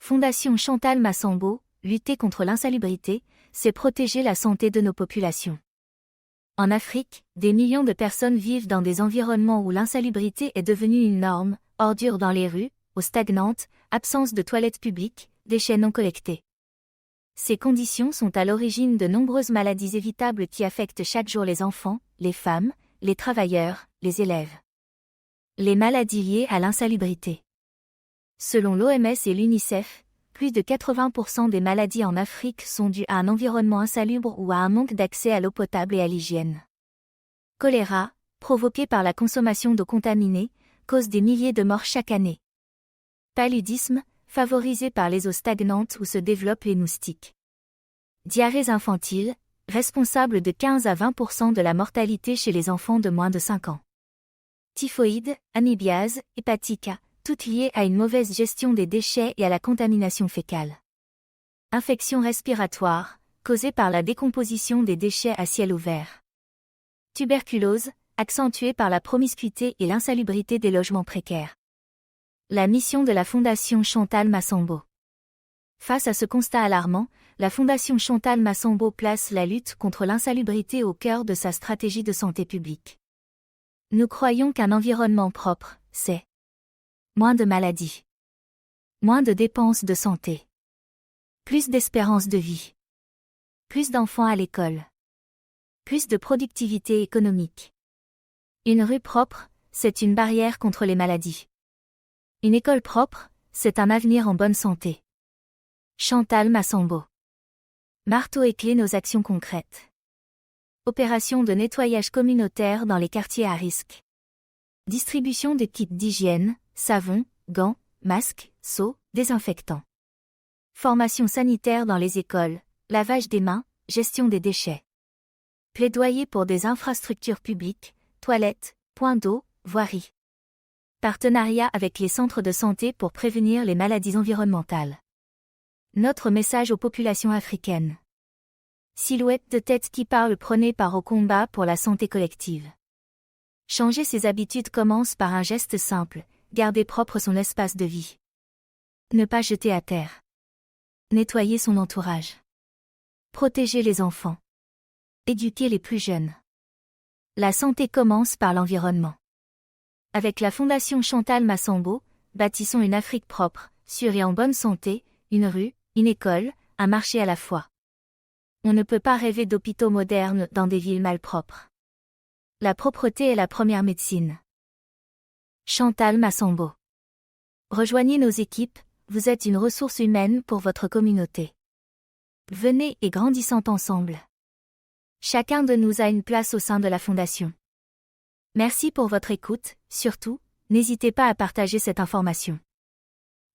Fondation Chantal Massambo, lutter contre l'insalubrité, c'est protéger la santé de nos populations. En Afrique, des millions de personnes vivent dans des environnements où l'insalubrité est devenue une norme, ordures dans les rues, eau stagnante, absence de toilettes publiques, déchets non collectés. Ces conditions sont à l'origine de nombreuses maladies évitables qui affectent chaque jour les enfants, les femmes, les travailleurs, les élèves. Les maladies liées à l'insalubrité. Selon l'OMS et l'UNICEF, plus de 80% des maladies en Afrique sont dues à un environnement insalubre ou à un manque d'accès à l'eau potable et à l'hygiène. Choléra, provoqué par la consommation d'eau contaminée, cause des milliers de morts chaque année. Paludisme, favorisé par les eaux stagnantes où se développent les moustiques. Diarrhées infantiles, responsable de 15 à 20% de la mortalité chez les enfants de moins de 5 ans. Typhoïde, amibiase, hépatite A, toutes liées à une mauvaise gestion des déchets et à la contamination fécale. Infection respiratoire, causée par la décomposition des déchets à ciel ouvert. Tuberculose, accentuée par la promiscuité et l'insalubrité des logements précaires. La mission de la Fondation Chantal Massambo. Face à ce constat alarmant, la Fondation Chantal Massambo place la lutte contre l'insalubrité au cœur de sa stratégie de santé publique. Nous croyons qu'un environnement propre, c'est moins de maladies, moins de dépenses de santé, plus d'espérance de vie, plus d'enfants à l'école, plus de productivité économique. Une rue propre, c'est une barrière contre les maladies. Une école propre, c'est un avenir en bonne santé. Chantal Massambo. Marteau et clé nos actions concrètes. Opération de nettoyage communautaire dans les quartiers à risque. Distribution de kits d'hygiène, savon, gants, masques, seaux, désinfectants. Formation sanitaire dans les écoles, lavage des mains, gestion des déchets. Plaidoyer pour des infrastructures publiques, toilettes, points d'eau, voiries. Partenariat avec les centres de santé pour prévenir les maladies environnementales. Notre message aux populations africaines. Silhouette de tête qui parle prônée par au combat pour la santé collective. Changer ses habitudes commence par un geste simple, garder propre son espace de vie. Ne pas jeter à terre. Nettoyer son entourage. Protéger les enfants. Éduquer les plus jeunes. La santé commence par l'environnement. Avec la Fondation Chantal Massambo, bâtissons une Afrique propre, sûre et en bonne santé, une rue, une école, un marché à la fois. On ne peut pas rêver d'hôpitaux modernes dans des villes malpropres. La propreté est la première médecine. Chantal Massambo. Rejoignez nos équipes, vous êtes une ressource humaine pour votre communauté. Venez et grandissons ensemble. Chacun de nous a une place au sein de la Fondation. Merci pour votre écoute, surtout, n'hésitez pas à partager cette information.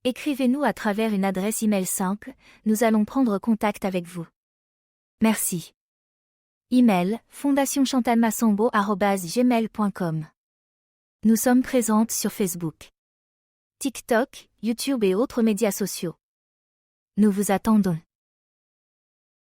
Écrivez-nous à travers une adresse email simple, nous allons prendre contact avec vous. Merci. Email, fondationchantalmassambo@gmail.com. Nous sommes présentes sur Facebook, TikTok, YouTube et autres médias sociaux. Nous vous attendons.